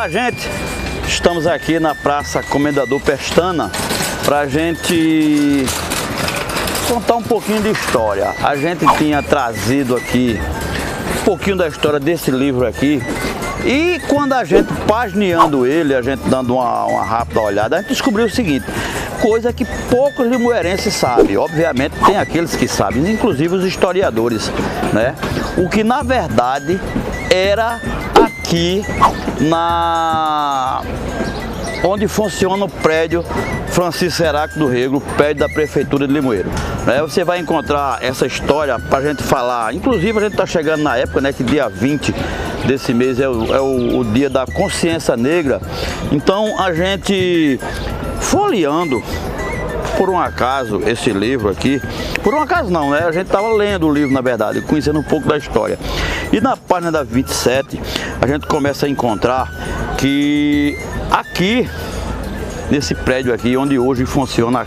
Olá, gente! Estamos aqui na Praça Comendador Pestana para a gente contar um pouquinho de história. A gente tinha trazido aqui um pouquinho da história desse livro aqui. E quando a gente pagineando ele, a gente dando uma rápida olhada, a gente descobriu o seguinte: coisa que poucos limoeirenses sabem. Obviamente tem aqueles que sabem, inclusive os historiadores, né? O que na verdade era aqui onde funciona o prédio Francisco Heráclito do Rego, prédio da Prefeitura de Limoeiro. Você vai encontrar essa história para a gente falar. Inclusive a gente está chegando na época, né, que dia 20 desse mês é o dia da consciência negra. Então a gente folheando, por um acaso, esse livro aqui, por um acaso não, né? A gente estava lendo o livro, na verdade, conhecendo um pouco da história. E na página da 27, a gente começa a encontrar que aqui, nesse prédio aqui, onde hoje funciona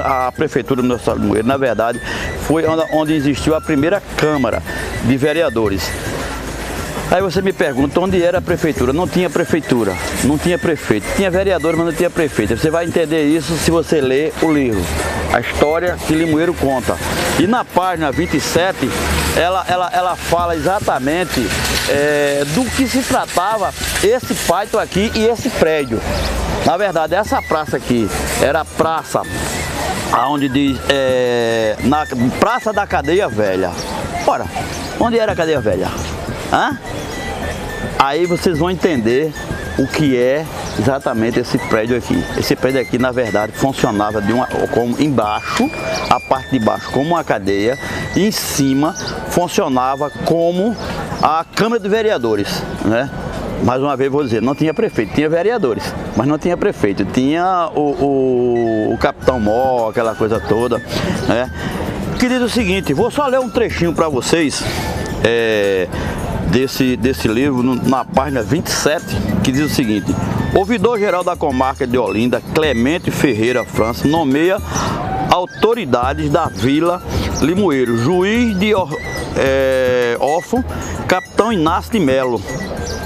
a Prefeitura do Estado de Limoeiro, na verdade, foi onde existiu a primeira Câmara de Vereadores. Aí você me pergunta, onde era a prefeitura? Não tinha prefeitura, não tinha prefeito. Tinha vereadores, mas não tinha prefeito. Você vai entender isso se você ler o livro, a história que Limoeiro conta. E na página 27, ela fala exatamente do que se tratava esse pátio aqui e esse prédio. Na verdade, essa praça aqui era a praça, aonde diz, na Praça da Cadeia Velha. Ora, onde era a Cadeia Velha? Hã? Aí vocês vão entender o que é exatamente esse prédio aqui. Esse prédio aqui, na verdade, funcionava como embaixo, a parte de baixo como uma cadeia, e em cima funcionava como a Câmara de Vereadores, né? Mais uma vez vou dizer, não tinha prefeito, tinha vereadores, mas não tinha prefeito. Tinha o Capitão Mó, aquela coisa toda, né? Que diz o seguinte, vou só ler um trechinho para vocês, desse livro, na página 27, que diz o seguinte: ouvidor-geral da comarca de Olinda, Clemente Ferreira França, nomeia autoridades da Vila Limoeiro, juiz de órfão, capitão Inácio de Melo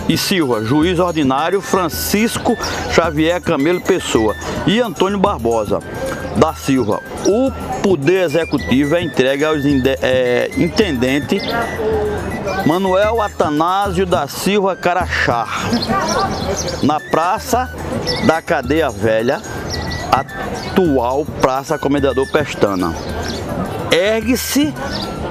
e Silva, juiz ordinário Francisco Xavier Camelo Pessoa e Antônio Barbosa da Silva. O poder executivo é entregue aos intendente Manuel Atanásio da Silva Carachá, na Praça da Cadeia Velha, atual Praça Comendador Pestana. Ergue-se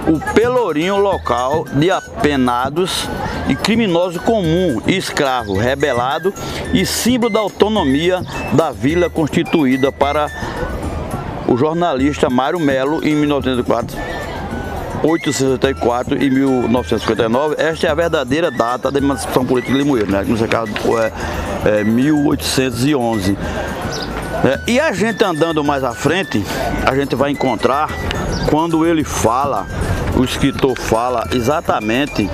o pelourinho local de apenados e criminoso comum e escravo, rebelado e símbolo da autonomia da vila, constituída para o jornalista Mário Melo em 1864 e 1959. Esta é a verdadeira data da emancipação política de Limoeiro, né? No caso 1811. E a gente andando mais à frente, a gente vai encontrar, quando ele fala, o escritor fala exatamente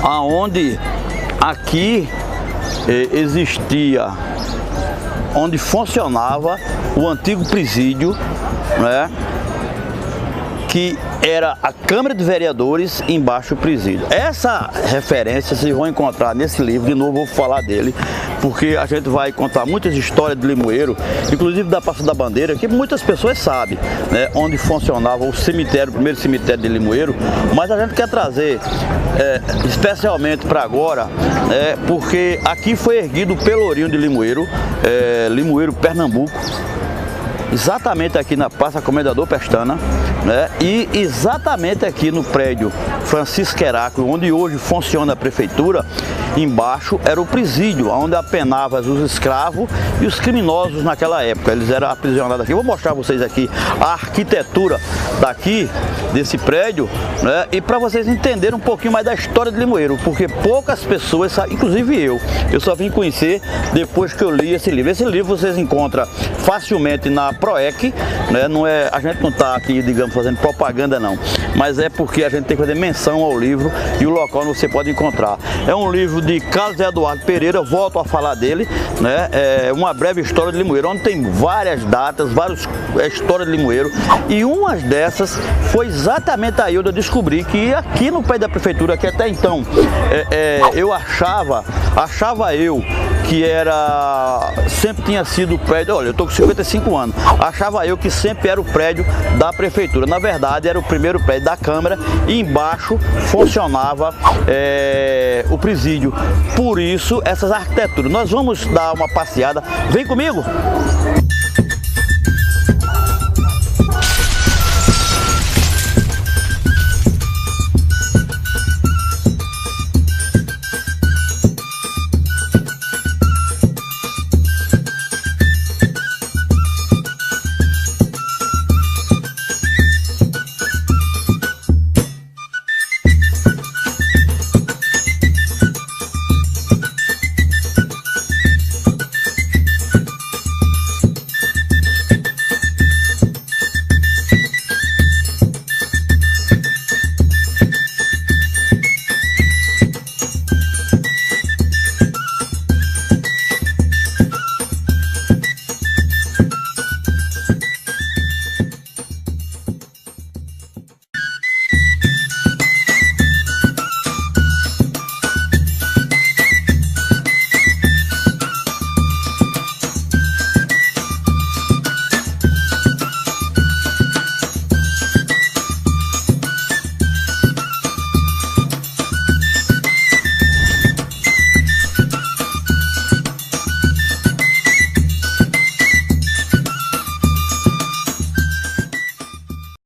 aonde aqui existia, onde funcionava o antigo presídio, né? Que era a Câmara de Vereadores, embaixo o presídio. Essa referência vocês vão encontrar nesse livro. De novo vou falar dele, porque a gente vai contar muitas histórias de Limoeiro, inclusive da Praça da Bandeira, que muitas pessoas sabem, né, onde funcionava o cemitério, o primeiro cemitério de Limoeiro, mas a gente quer trazer especialmente para agora, porque aqui foi erguido o pelourinho de Limoeiro, Limoeiro, Pernambuco, exatamente aqui na Praça Comendador Pestana, né? E exatamente aqui no prédio Francisco Heráclito, onde hoje funciona a prefeitura, embaixo era o presídio, onde apenavam os escravos e os criminosos naquela época. Eles eram aprisionados aqui. Eu vou mostrar a vocês aqui a arquitetura daqui, desse prédio, né? E para vocês entenderem um pouquinho mais da história de Limoeiro, porque poucas pessoas sabem, inclusive eu só vim conhecer depois que eu li esse livro. Esse livro vocês encontram facilmente na PROEC, né? A gente não está aqui, digamos, fazendo propaganda não, mas é porque a gente tem que fazer menção descrição ao livro e o local onde você pode encontrar. É um livro de Carlos Eduardo Pereira, volto a falar dele, né? É uma breve história de Limoeiro, onde tem várias datas, várias histórias de Limoeiro, e uma dessas foi exatamente aí onde eu descobri que aqui no pé da prefeitura, que até então eu achava eu que sempre tinha sido o prédio, olha, eu estou com 55 anos, achava eu que sempre era o prédio da prefeitura. Na verdade, era o primeiro prédio da Câmara e embaixo funcionava o presídio. Por isso, essas arquiteturas. Nós vamos dar uma passeada. Vem comigo!